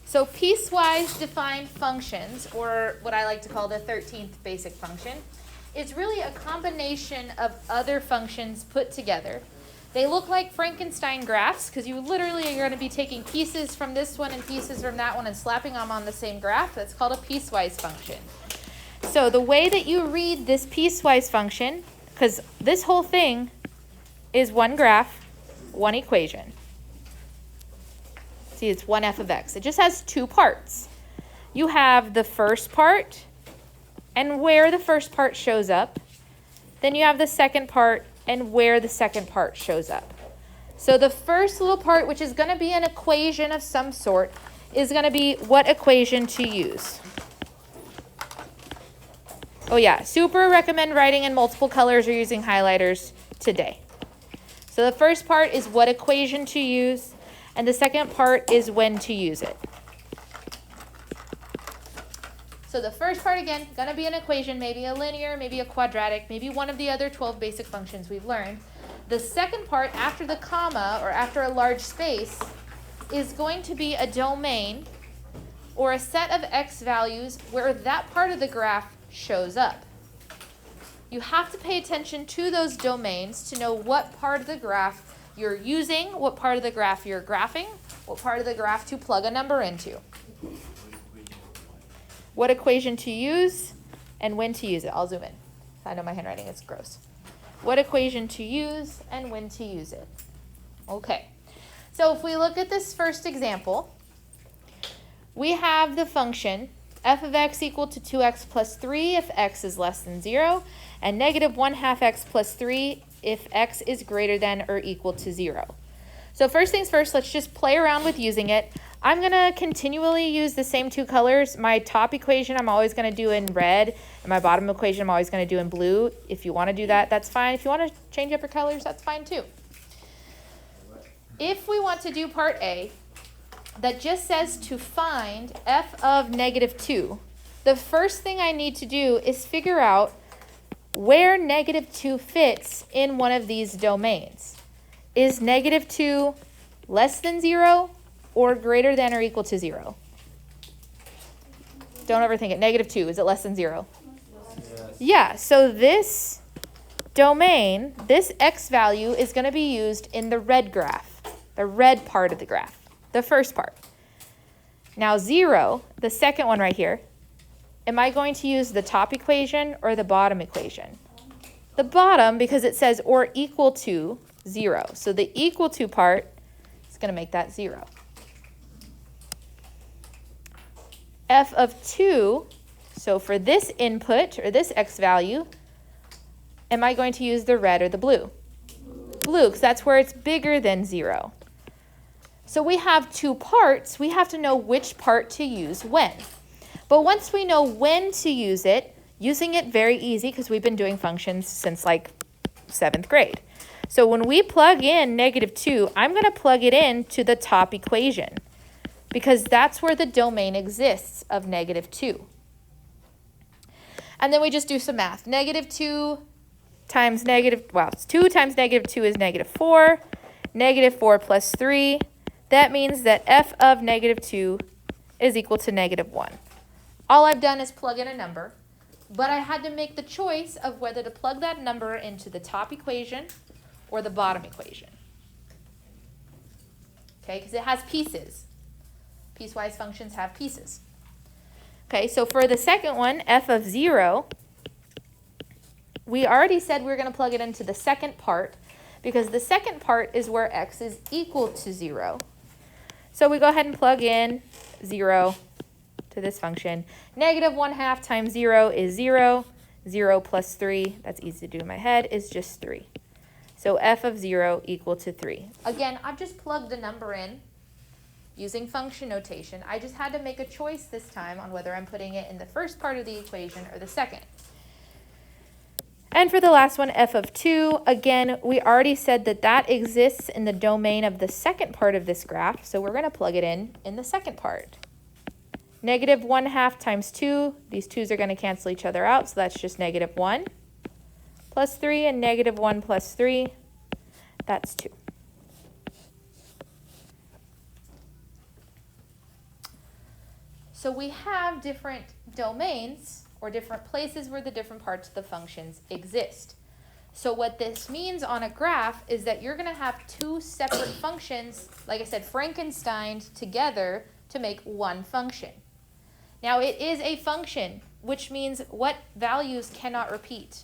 So piecewise defined functions, or what I like to call the 13th basic function, is really a combination of other functions put together. They look like Frankenstein graphs because you literally are going to be taking pieces from this one and pieces from that one and slapping them on the same graph. That's called a piecewise function. So the way that you read this piecewise function, because this whole thing is one graph, one equation. See, it's 1f of x. It just has two parts. You have the first part and where the first part shows up. Then you have the second part and where the second part shows up. So the first little part, which is going to be an equation of some sort, is going to be what equation to use. Oh yeah, super recommend writing in multiple colors or using highlighters today. So the first part is what equation to use, and the second part is when to use it. So the first part, again, going to be an equation, maybe a linear, maybe a quadratic, maybe one of the other 12 basic functions we've learned. The second part, after the comma or after a large space, is going to be a domain or a set of x values where that part of the graph shows up. You have to pay attention to those domains to know what part of the graph you're using, what part of the graph you're graphing, what part of the graph to plug a number into. What equation to use and when to use it. I'll zoom in. I know my handwriting is gross. What equation to use and when to use it. Okay, so if we look at this first example, we have the function f of x equal to 2x plus 3 if x is less than 0, and negative 1/2 x plus 3 if x is greater than or equal to 0. So first things first, let's just play around with using it. I'm going to continually use the same two colors. My top equation I'm always going to do in red, and my bottom equation I'm always going to do in blue. If you want to do that, that's fine. If you want to change up your colors, that's fine too. If we want to do part A, that just says to find f of negative 2, the first thing I need to do is figure out where negative 2 fits in one of these domains. Is negative 2 less than 0 or greater than or equal to 0? Don't overthink it. Negative 2, is it less than 0? Yes. Yeah, so this domain, this x value is going to be used in the red graph, the red part of the graph, the first part. Now 0, the second one right here, am I going to use the top equation or the bottom equation? The bottom, because it says or equal to 0. So the equal to part is going to make that 0. F of 2, so for this input or this x value, am I going to use the red or the blue? Blue, because that's where it's bigger than 0. So we have two parts. We have to know which part to use when. But once we know when to use it, using it very easy because we've been doing functions since like 7th grade. So when we plug in negative 2, I'm going to plug it into the top equation because that's where the domain exists of negative 2. And then we just do some math. Negative 2 times negative, well, 2 times negative 2 is negative 4. Negative 4 plus 3. That means that f of negative 2 is equal to negative 1. All I've done is plug in a number, but I had to make the choice of whether to plug that number into the top equation or the bottom equation. Okay, because it has pieces. Piecewise functions have pieces. Okay, so for the second one, f of 0, we already said we were going to plug it into the second part because the second part is where x is equal to 0. So we go ahead and plug in 0 to this function. Negative 1/2 times 0 is 0. 0 plus 3, that's easy to do in my head, is just 3. So f of 0 equal to 3. Again, I've just plugged a number in using function notation. I just had to make a choice this time on whether I'm putting it in the first part of the equation or the second. And for the last one, f of 2, again, we already said that that exists in the domain of the second part of this graph, so we're going to plug it in the second part. Negative 1/2 times 2, these 2's are going to cancel each other out, so that's just negative 1 plus 3, and negative 1 plus 3, that's 2. So we have different domains or different places where the different parts of the functions exist. So what this means on a graph is that you're going to have two separate functions, like I said, Frankensteined together to make one function. Now it is a function, which means what values cannot repeat?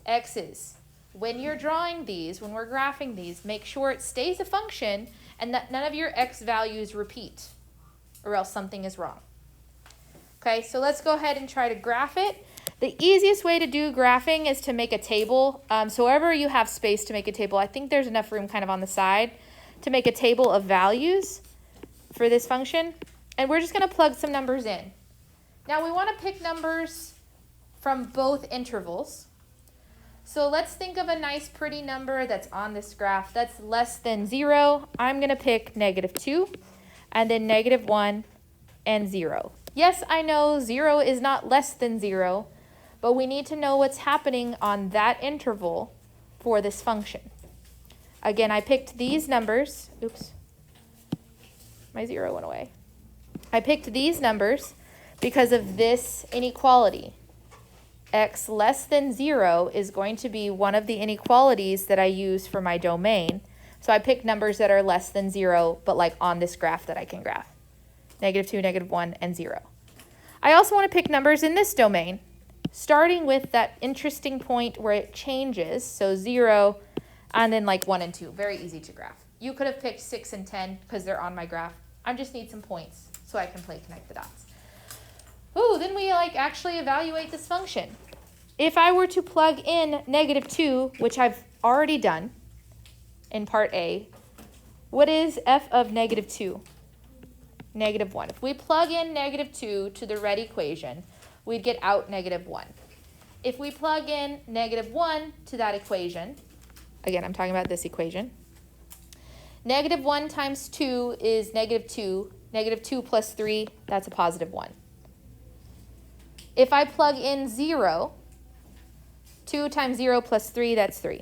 X's. When you're drawing these, when we're graphing these, make sure it stays a function and that none of your X values repeat, or else something is wrong. Okay, so let's go ahead and try to graph it. The easiest way to do graphing is to make a table. So wherever you have space to make a table, I think there's enough room kind of on the side to make a table of values for this function. And we're just going to plug some numbers in. Now we want to pick numbers from both intervals. So let's think of a nice pretty number that's on this graph that's less than 0. I'm going to pick -2 and then -1 and 0. Yes, I know 0 is not less than 0, but we need to know what's happening on that interval for this function. Again, I picked these numbers. Oops, my 0 went away. I picked these numbers because of this inequality. X less than 0 is going to be one of the inequalities that I use for my domain. So I picked numbers that are less than 0, but like on this graph that I can graph. -2, -1, and 0. I also want to pick numbers in this domain, starting with that interesting point where it changes. So 0 and then like 1 and 2. Very easy to graph. You could have picked 6 and 10 because they're on my graph. I just need some points so I can play connect the dots. Ooh, then we actually evaluate this function. If I were to plug in -2, which I've already done in part A, what is f of -2? -1. If we plug in -2 to the red equation, we'd get out -1. If we plug in -1 to that equation, again, I'm talking about this equation, -1 times 2 is -2. -2 plus 3, that's a +1. If I plug in 0, 2 times 0 plus 3, that's 3.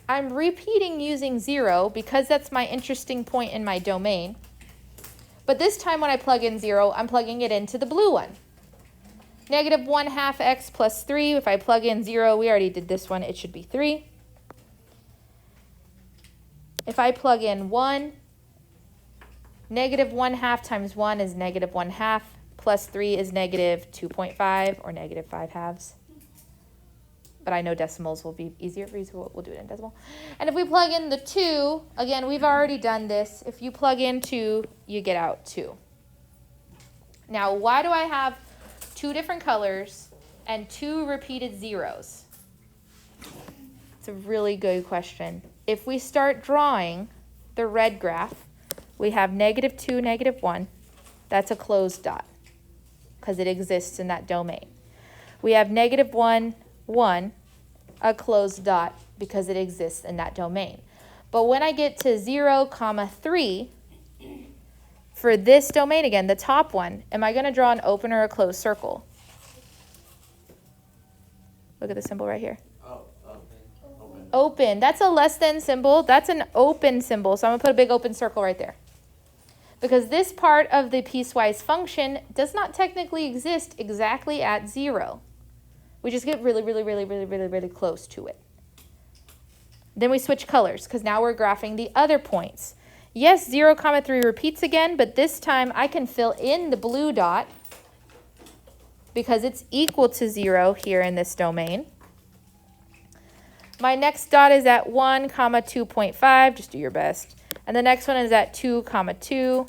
I'm repeating using 0 because that's my interesting point in my domain. But this time when I plug in 0, I'm plugging it into the blue one. -1/2 x plus 3. If I plug in 0, we already did this one, it should be 3. If I plug in 1, -1/2 times 1 is -1/2. Plus 3 is -2.5 or -5/2. But I know decimals will be easier for you, so we'll do it in decimal. And if we plug in the 2, again, we've already done this. If you plug in 2, you get out 2. Now, why do I have 2 different colors and 2 repeated zeros? It's a really good question. If we start drawing the red graph, we have -2, -1. That's a closed dot because it exists in that domain. We have -1, 1, a closed dot because it exists in that domain. But when I get to 0, 3, for this domain again, the top one, am I going to draw an open or a closed circle? Look at the symbol right here. Open. Open. That's a less than symbol. That's an open symbol. So I'm going to put a big open circle right there. Because this part of the piecewise function does not technically exist exactly at 0. We just get really close to it. Then we switch colors because now we're graphing the other points. Yes, 0, 3 repeats again, but this time I can fill in the blue dot because it's equal to 0 here in this domain. My next dot is at 1, 2.5. Just do your best. And the next one is at 2, 2.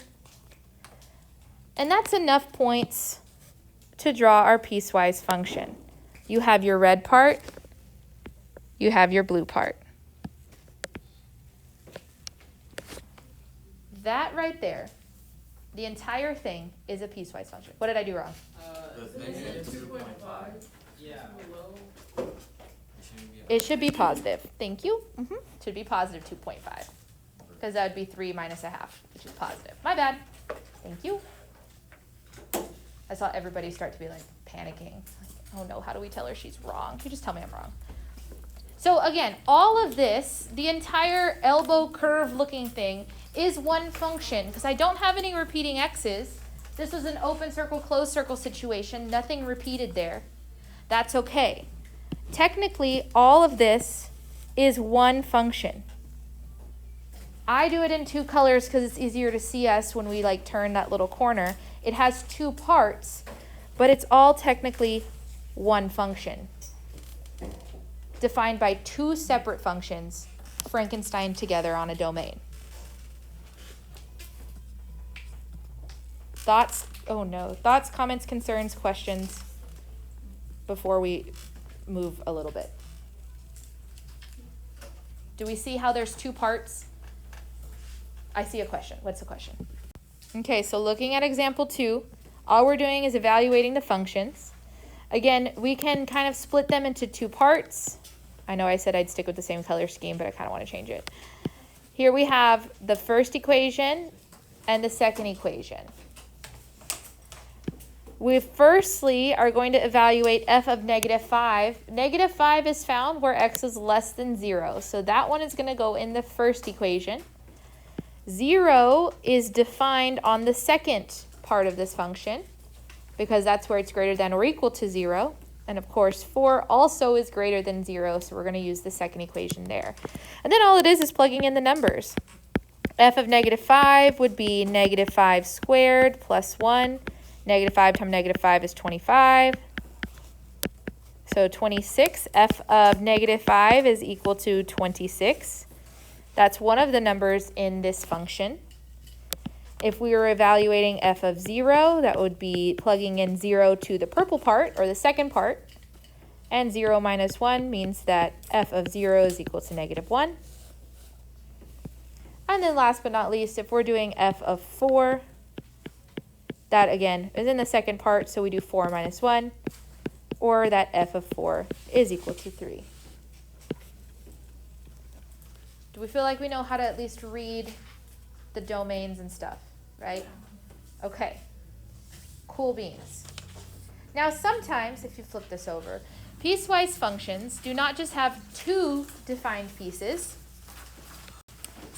And that's enough points to draw our piecewise function. You have your red part, you have your blue part. That right there, the entire thing is a piecewise function. What did I do wrong? -2.5. Yeah. It should be positive. Thank you. Should be positive 2.5. Because that would be 3 minus 1/2, which is positive. My bad. Thank you. I saw everybody start to be like panicking. Like, oh no, how do we tell her she's wrong? You just tell me I'm wrong. So again, all of this, the entire elbow curve looking thing, is one function, because I don't have any repeating x's. This was an open circle, closed circle situation. Nothing repeated there. That's okay. Technically, all of this is one function. I do it in two colors because it's easier to see us when we like turn that little corner. It has two parts, but it's all technically one function, defined by two separate functions, Frankenstein together on a domain. Thoughts? Oh no. Thoughts, comments, concerns, questions before we move a little bit. Do we see how there's two parts? I see a question. What's the question? Okay, so looking at example 2, all we're doing is evaluating the functions. Again, we can kind of split them into two parts. I know I said I'd stick with the same color scheme, but I kind of want to change it. Here we have the first equation and the second equation. We firstly are going to evaluate f of -5. -5 is found where x is less than 0. So that one is going to go in the first equation. 0 is defined on the second part of this function because that's where it's greater than or equal to 0. And of course, 4 also is greater than 0, so we're going to use the second equation there. And then all it is plugging in the numbers. F of -5 would be -5 squared plus 1. -5 times -5 is 25. So 26. F of -5 is equal to 26. That's one of the numbers in this function. If we were evaluating f of 0, that would be plugging in 0 to the purple part, or the second part. And 0 minus 1 means that f of 0 is equal to -1. And then last but not least, if we're doing f of 4, that again is in the second part, so we do 4 minus 1, or that f of 4 is equal to 3. Do we feel like we know how to at least read the domains and stuff, right? Okay, cool beans. Now sometimes, if you flip this over, piecewise functions do not just have two defined pieces.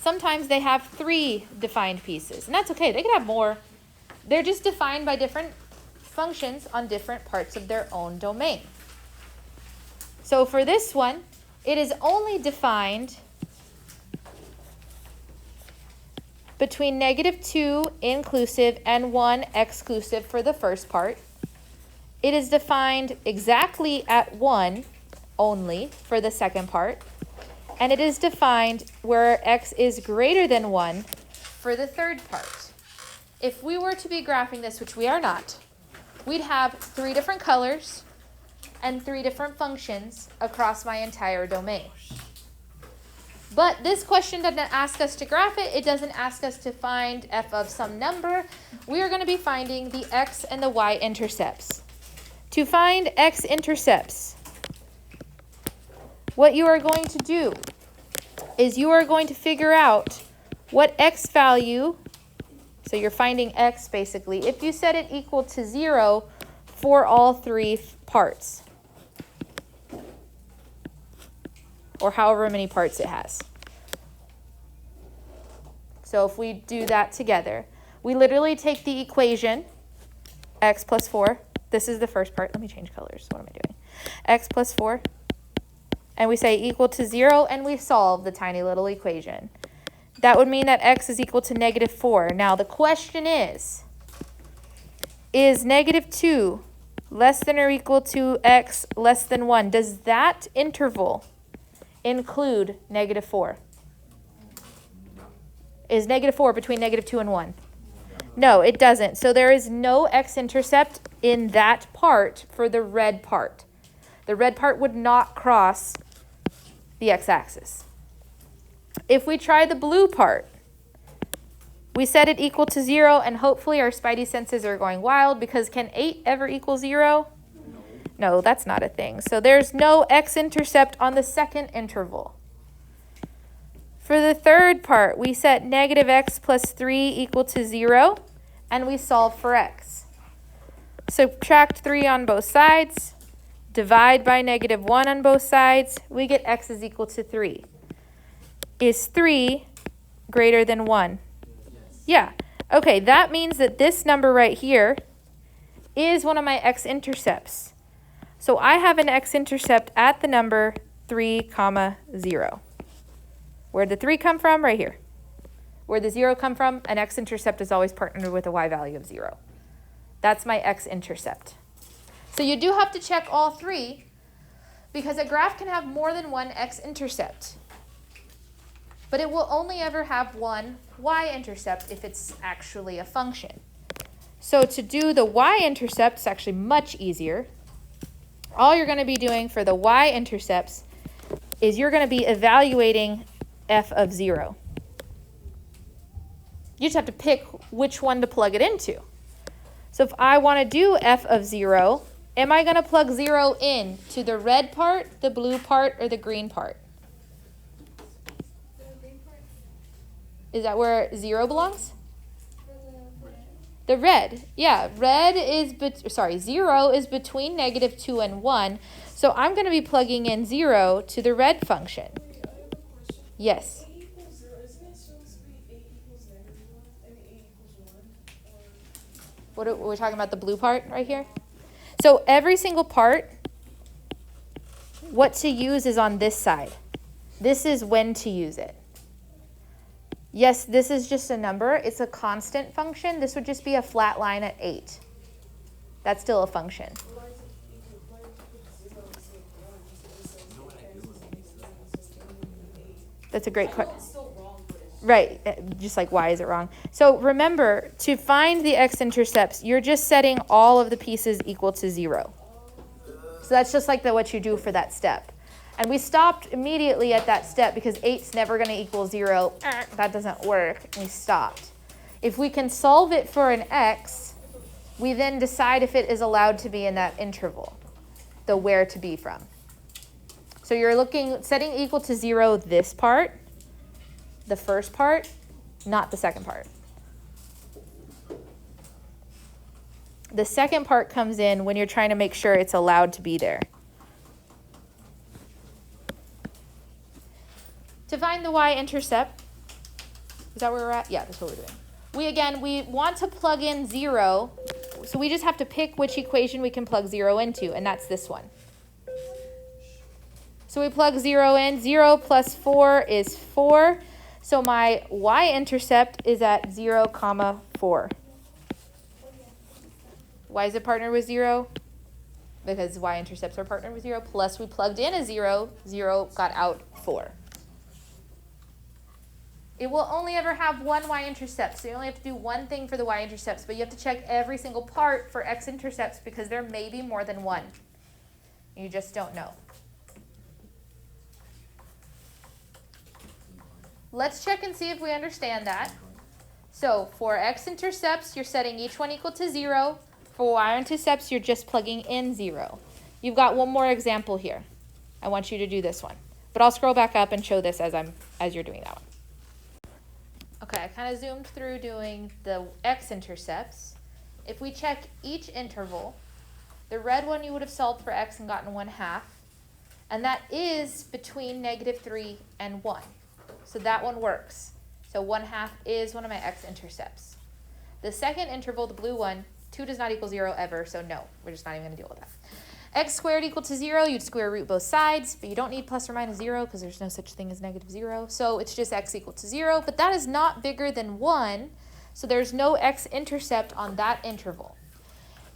Sometimes they have 3 defined pieces, and that's okay. They can have more. They're just defined by different functions on different parts of their own domain. So for this one, it is only defined between -2 inclusive and 1 exclusive for the first part. It is defined exactly at 1 only for the second part. And it is defined where x is greater than 1 for the third part. If we were to be graphing this, which we are not, we'd have 3 different colors and 3 different functions across my entire domain. But this question doesn't ask us to graph it. It doesn't ask us to find f of some number. We are going to be finding the x and the y intercepts. To find x-intercepts, what you are going to do is you are going to figure out what x value, so you're finding x basically, if you set it equal to 0 for all 3 parts, or however many parts it has. So if we do that together, we literally take the equation, x plus 4, this is the first part, let me change colors, what am I doing? X plus 4, and we say equal to 0, and we solve the tiny little equation. That would mean that x is equal to -4. Now the question is -2 less than or equal to x less than 1? Does that interval include -4? Is -4 between -2 and 1? No, it doesn't. So there is no x-intercept in that part for the red part. The red part would not cross the x-axis. If we try the blue part, we set it equal to 0, and hopefully our spidey senses are going wild, because can 8 ever equal 0? No, that's not a thing. So there's no x-intercept on the second interval. For the third part, we set -x plus 3 equal to 0, and we solve for x. Subtract 3 on both sides, divide by -1 on both sides, we get x is equal to 3. Is 3 greater than 1? Yeah. Okay, that means that this number right here is one of my x-intercepts. So I have an x-intercept at the number 3, 0. Where'd the 3 come from? Right here. Where'd the 0 come from? An x-intercept is always partnered with a y value of 0. That's my x-intercept. So you do have to check all 3 because a graph can have more than one x-intercept. But it will only ever have one y-intercept if it's actually a function. So to do the y-intercept is actually much easier. All you're going to be doing for the y-intercepts is you're going to be evaluating f of 0. You just have to pick which one to plug it into. So if I want to do f of 0, am I going to plug 0 in to the red part, the blue part, or the green part? Is that where 0 belongs? The red. Yeah, red is, 0 is between -2 and 1. So I'm going to be plugging in 0 to the red function. Yes. What are we talking about, the blue part right here? So every single part, what to use is on this side. This is when to use it. Yes, this is just a number. It's a constant function. This would just be a flat line at 8. That's still a function. That's a great question. Right, just like why is it wrong? So remember, to find the x-intercepts, you're just setting all of the pieces equal to 0. So that's just like what you do for that step. And we stopped immediately at that step because 8's never going to equal 0. That doesn't work. And we stopped. If we can solve it for an x, we then decide if it is allowed to be in that interval, the where to be from. So you're setting equal to 0 this part, the first part, not the second part. The second part comes in when you're trying to make sure it's allowed to be there. To find the y-intercept, is that where we're at? Yeah, that's what we're doing. We want to plug in 0, so we just have to pick which equation we can plug 0 into, and that's this one. So we plug 0 in. 0 plus 4 is 4. So my y-intercept is at 0, 4. Why is it partnered with 0? Because y-intercepts are partnered with 0. Plus we plugged in a 0. 0 got out 4. It will only ever have one y-intercept, so you only have to do one thing for the y-intercepts, but you have to check every single part for x-intercepts because there may be more than one. You just don't know. Let's check and see if we understand that. So for x-intercepts, you're setting each one equal to 0. For y-intercepts, you're just plugging in 0. You've got one more example here. I want you to do this one. But I'll scroll back up and show this as you're doing that one. Okay, I kind of zoomed through doing the x-intercepts. If we check each interval, the red one you would have solved for x and gotten 1/2. And that is between -3 and 1. So that one works. So 1/2 is one of my x-intercepts. The second interval, the blue one, 2 does not equal 0 ever, so no, we're just not even going to deal with that. X squared equal to 0, you'd square root both sides, but you don't need plus or minus 0 because there's no such thing as -0. So it's just x equal to 0, but that is not bigger than 1, so there's no x-intercept on that interval.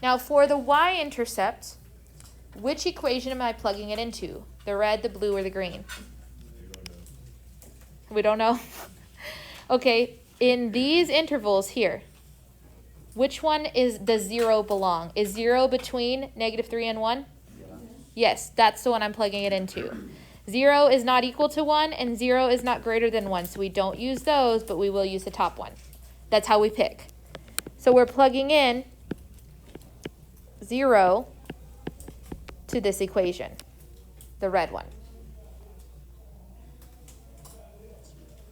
Now for the y-intercept, which equation am I plugging it into? The red, the blue, or the green? We don't know? Okay, in these intervals here, which one does 0 belong? Is 0 between -3 and 1? Yeah. Yes, that's the one I'm plugging it into. 0 is not equal to 1, and 0 is not greater than 1, so we don't use those, but we will use the top one. That's how we pick. So we're plugging in 0 to this equation, the red one.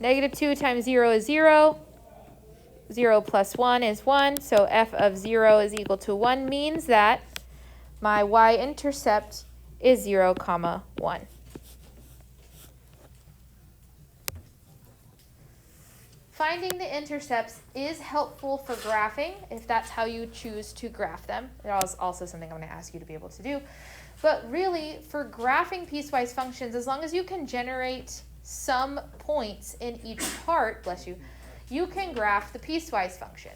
-2 times 0 is 0. 0 plus 1 is 1, so f of 0 is equal to 1 means that my y-intercept is 0, 1. finding the intercepts is helpful for graphing, if that's how you choose to graph them. That is also something I'm going to ask you to be able to do. But really, for graphing piecewise functions, as long as you can generate some points in each part, bless you, you can graph the piecewise function.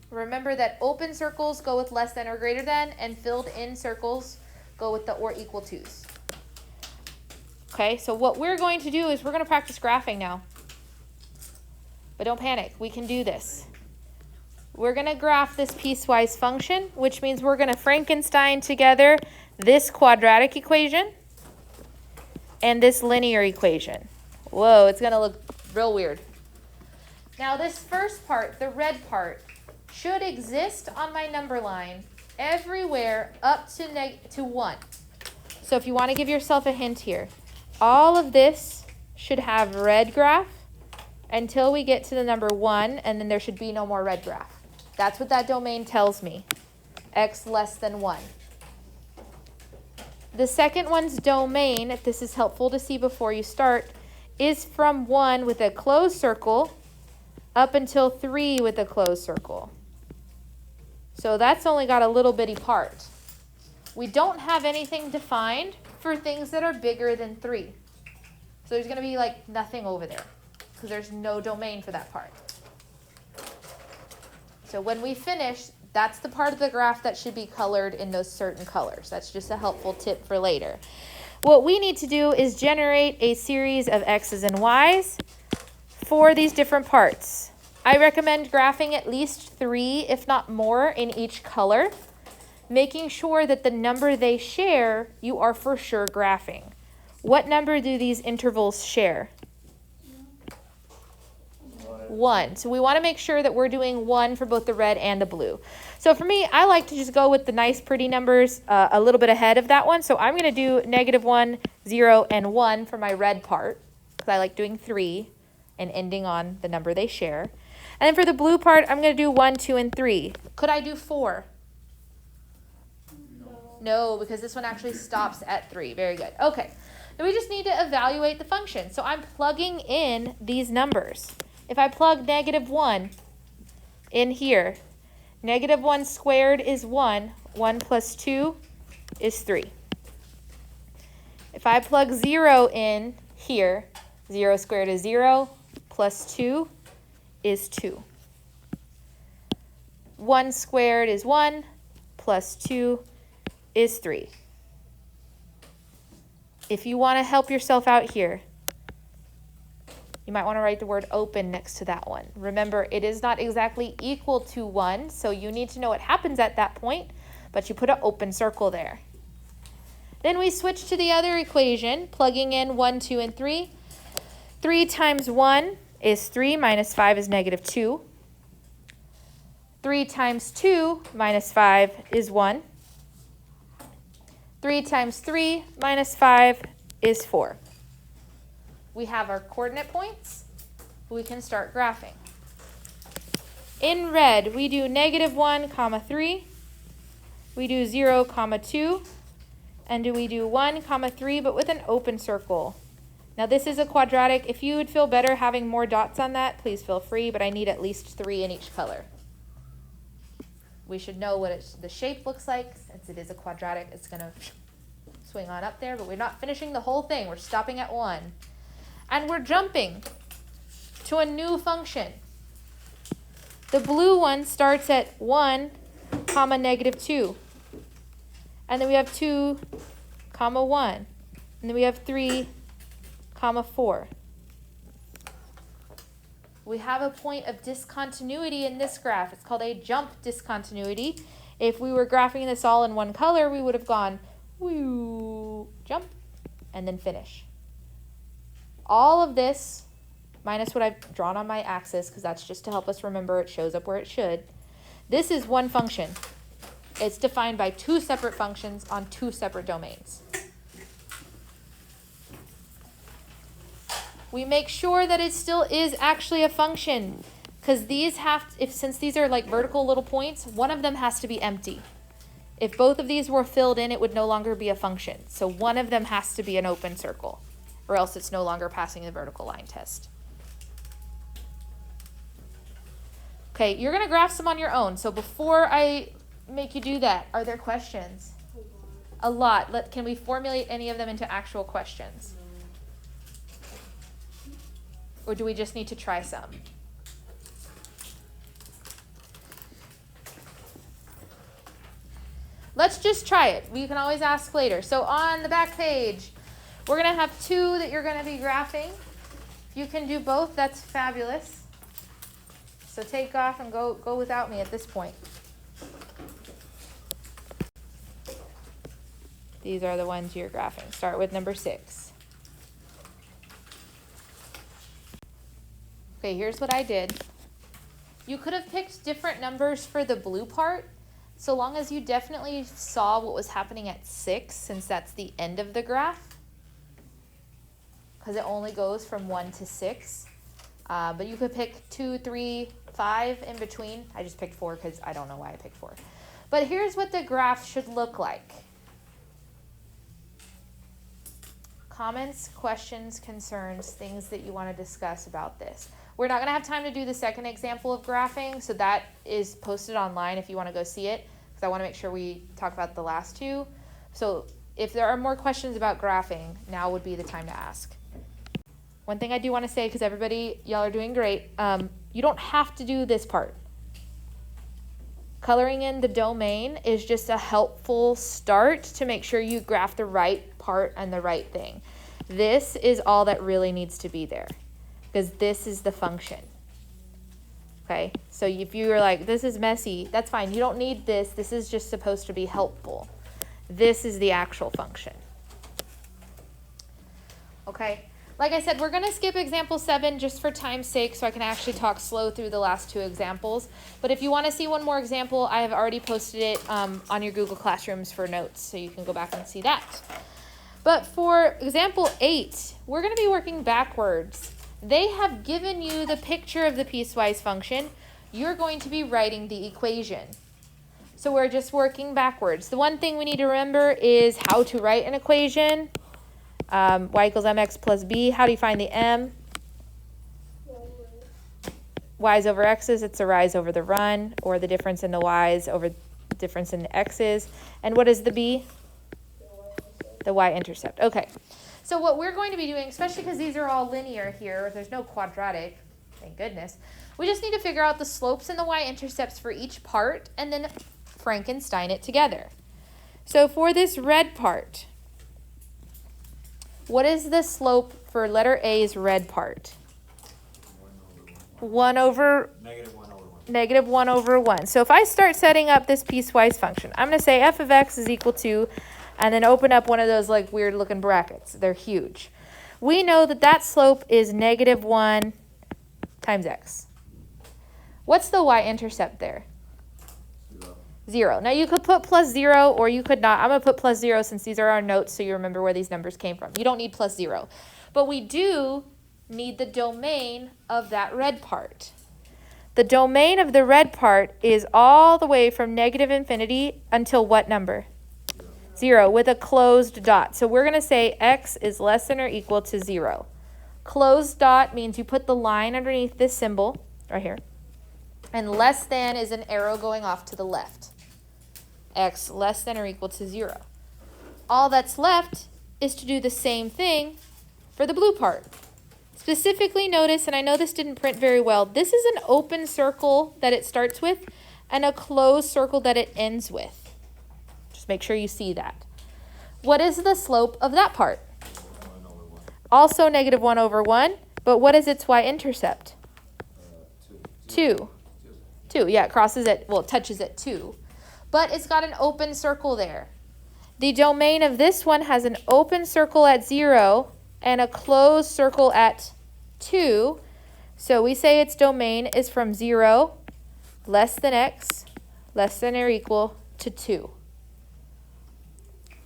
Remember that open circles go with less than or greater than, and filled in circles go with the or equal to's. Okay, so what we're going to do is we're going to practice graphing now. But don't panic, we can do this. We're going to graph this piecewise function, which means we're going to Frankenstein together this quadratic equation and this linear equation. Whoa, it's going to look real weird. Now this first part, the red part, should exist on my number line everywhere up to 1. So if you want to give yourself a hint here, all of this should have red graph until we get to the number 1, and then there should be no more red graph. That's what that domain tells me, x less than 1. The second one's domain, if this is helpful to see before you start, is from 1 with a closed circle up until 3 with a closed circle. So that's only got a little bitty part. We don't have anything defined for things that are bigger than 3. So there's going to be like nothing over there because there's no domain for that part. So when we finish, that's the part of the graph that should be colored in those certain colors. That's just a helpful tip for later. What we need to do is generate a series of x's and y's for these different parts. I recommend graphing at least 3, if not more, in each color, making sure that the number they share, you are for sure graphing. What number do these intervals share? 1. So we want to make sure that we're doing 1 for both the red and the blue. So for me, I like to just go with the nice pretty numbers a little bit ahead of that one. So I'm going to do -1, 0, and 1 for my red part, because I like doing 3 and ending on the number they share. And then for the blue part, I'm going to do 1, 2, and 3. Could I do 4? No, because this one actually stops at 3. Very good. Okay. Then we just need to evaluate the function. So I'm plugging in these numbers. If I plug -1 in here, -1 squared is 1. 1 plus 2 is 3. If I plug 0 in here, 0 squared is 0, plus 2 is 2. 1 squared is 1, plus 2 is 3. If you want to help yourself out here, you might want to write the word open next to that one. Remember, it is not exactly equal to 1, so you need to know what happens at that point, but you put an open circle there. Then we switch to the other equation, plugging in 1, 2, and 3. 3 times 1 is 3, minus 5 is -2. 3 times 2 minus 5 is 1. 3 times 3 minus 5 is 4. We have our coordinate points. We can start graphing. In red, we do -1, 3. We do 0, 2. And we do 1, 3, but with an open circle. Now this is a quadratic. If you would feel better having more dots on that, please feel free, but I need at least 3 in each color. We should know what the shape looks like. Since it is a quadratic, it's going to swing on up there, but we're not finishing the whole thing. We're stopping at 1. And we're jumping to a new function. The blue one starts at 1, -2. And then we have 2, 1. And then we have 3, 4. We have a point of discontinuity in this graph. It's called a jump discontinuity. If we were graphing this all in one color, we would have gone, woo, jump, and then finish. All of this, minus what I've drawn on my axis, because that's just to help us remember it shows up where it should. This is one function. It's defined by 2 separate functions on 2 separate domains. We make sure that it still is actually a function, because these since these are like vertical little points, one of them has to be empty. If both of these were filled in, it would no longer be a function. So one of them has to be an open circle, or else it's no longer passing the vertical line test. Okay, you're going to graph some on your own. So before I make you do that, are there questions? A lot. Can we formulate any of them into actual questions? Or do we just need to try some? Let's just try it. We can always ask later. So on the back page, we're going to have 2 that you're going to be graphing. If you can do both, that's fabulous. So take off and go without me at this point. These are the ones you're graphing. Start with number 6. Okay, here's what I did. You could have picked different numbers for the blue part, so long as you definitely saw what was happening at 6, since that's the end of the graph, because it only goes from 1 to 6. But you could pick 2, 3, 5 in between. I just picked 4 because I don't know why I picked 4. But here's what the graph should look like. Comments, questions, concerns, things that you want to discuss about this. We're not going to have time to do the second example of graphing, so that is posted online if you want to go see it, because I want to make sure we talk about the last 2. So if there are more questions about graphing, now would be the time to ask. One thing I do want to say, because everybody, y'all are doing great, you don't have to do this part. Coloring in the domain is just a helpful start to make sure you graph the right part and the right thing. This is all that really needs to be there, because this is the function. Okay, so if you're like, this is messy, that's fine. You don't need this. This is just supposed to be helpful. This is the actual function. Okay, like I said, we're going to skip example 7 just for time's sake, so I can actually talk slow through the last 2 examples. But if you want to see one more example, I have already posted it on your Google Classrooms for notes, so you can go back and see that. But for example 8, we're going to be working backwards. They have given you the picture of the piecewise function. You're going to be writing the equation. So we're just working backwards. The one thing we need to remember is how to write an equation. Y equals mx plus b. How do you find the m? Y's over x's. It's a rise over the run, or the difference in the y's over the difference in the x's. And what is the b? The y-intercept. Okay. So what we're going to be doing, especially because these are all linear here, there's no quadratic, thank goodness, we just need to figure out the slopes and the y-intercepts for each part and then Frankenstein it together. So for this red part, what is the slope for letter A's red part? 1 over negative 1 over 1. So if I start setting up this piecewise function, I'm going to say f of x is equal to, and then open up one of those like weird looking brackets. They're huge. We know that that slope is negative 1 times x. What's the y-intercept there? 0. Now you could put plus 0 or you could not. I'm going to put plus 0 since these are our notes so you remember where these numbers came from. You don't need plus 0. But we do need the domain of that red part. The domain of the red part is all the way from negative infinity until what number? 0 with a closed dot. So we're going to say x is less than or equal to 0. Closed dot means you put the line underneath this symbol right here. And less than is an arrow going off to the left. X less than or equal to 0. All that's left is to do the same thing for the blue part. Specifically notice, and I know this didn't print very well, this is an open circle that it starts with and a closed circle that it ends with. Just make sure you see that. What is the slope of that part? Also negative 1 over 1, but what is its y-intercept? 2. 2, yeah, it crosses it, well, it touches at 2. But it's got an open circle there. The domain of this one has an open circle at 0 and a closed circle at 2. So we say its domain is from 0, less than x, less than or equal to 2.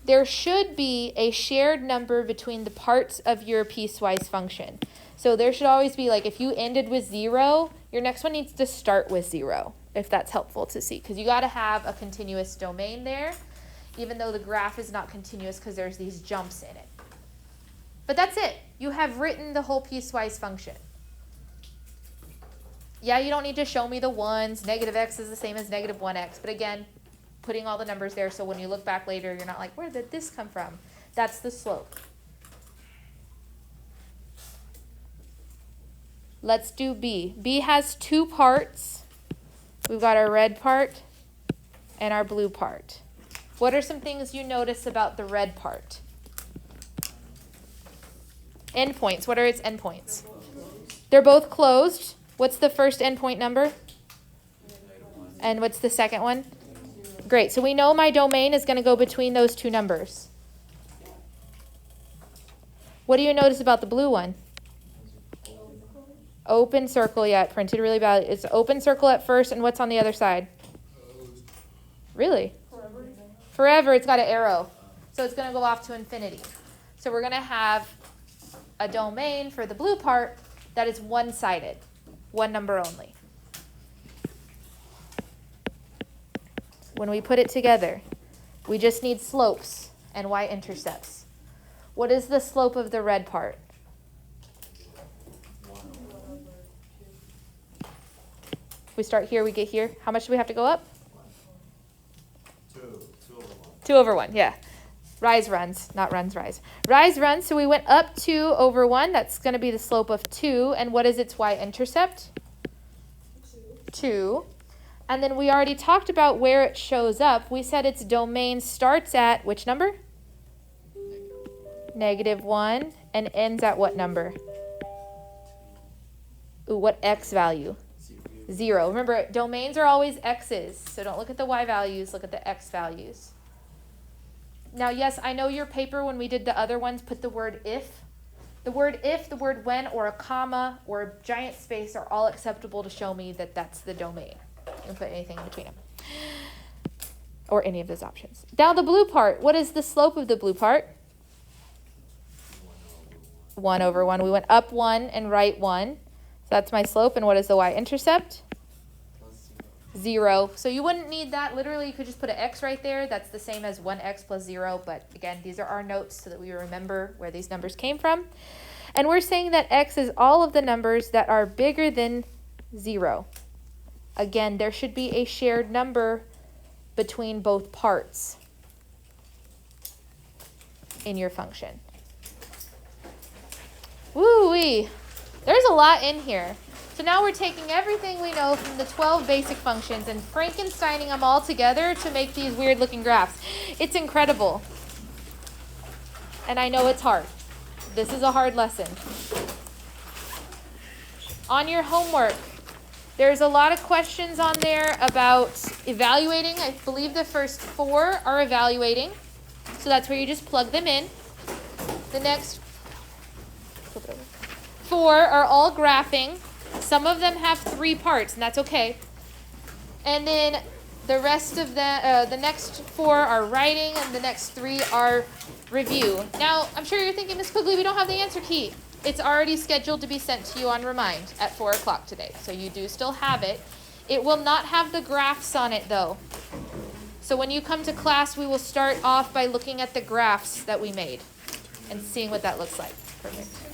There should be a shared number between the parts of your piecewise function. So there should always be, like, if you ended with 0, your next one needs to start with 0, if that's helpful to see. Because you got to have a continuous domain there, even though the graph is not continuous because there's these jumps in it. But that's it. You have written the whole piecewise function. Yeah, you don't need to show me the ones. Negative x is the same as negative 1x. But again, putting all the numbers there so when you look back later, you're not like, where did this come from? That's the slope. Let's do B. B has two parts. We've got our red part and our blue part. What are some things you notice about the red part? Endpoints. What are its endpoints? They're both closed. What's the first endpoint number? And what's the second one? Great. So we know my domain is going to go between those two numbers. What do you notice about the blue one? Open circle. Yeah, it printed really bad. It's open circle at first, and what's on the other side? Really? Forever. It's got an arrow. So it's going to go off to infinity. So we're going to have a domain for the blue part that is one-sided, one number only. When we put it together, we just need slopes and y-intercepts. What is the slope of the red part? If we start here, we get here. How much do we have to go up? 2 over 1. 2 over 1, yeah. Rise runs, not runs, rise. Rise runs, so we went up 2 over 1. That's going to be the slope of 2. And what is its y-intercept? 2. And then we already talked about where it shows up. We said its domain starts at which number? -1. And ends at what number? Ooh, what x value? 0. Remember, domains are always x's. So don't look at the y values, look at the x values. Now, yes, I know your paper, when we did the other ones, put the word if. The word if, the word when, or a comma, or a giant space are all acceptable to show me that that's the domain. You can put anything in between them. Or any of those options. Now the blue part. What is the slope of the blue part? 1 over 1. We went up 1 and right 1. So that's my slope. And what is the y-intercept? 0. So you wouldn't need that. Literally, you could just put an x right there. That's the same as 1x plus 0. But again, these are our notes so that we remember where these numbers came from. And we're saying that x is all of the numbers that are bigger than 0. Again, there should be a shared number between both parts in your function. Woo-wee. There's a lot in here. So now we're taking everything we know from the 12 basic functions and Frankensteining them all together to make these weird looking graphs. It's incredible. And I know it's hard. This is a hard lesson. On your homework, there's a lot of questions on there about evaluating. I believe the first 4 are evaluating. So that's where you just plug them in. The next 4 are all graphing. Some of them have 3 parts, and that's okay. And then the rest of the next 4 are writing, and the next 3 are review. Now, I'm sure you're thinking, Ms. Quigley, we don't have the answer key. It's already scheduled to be sent to you on Remind at 4 o'clock today, so you do still have it. It will not have the graphs on it, though. So when you come to class, we will start off by looking at the graphs that we made and seeing what that looks like. Perfect.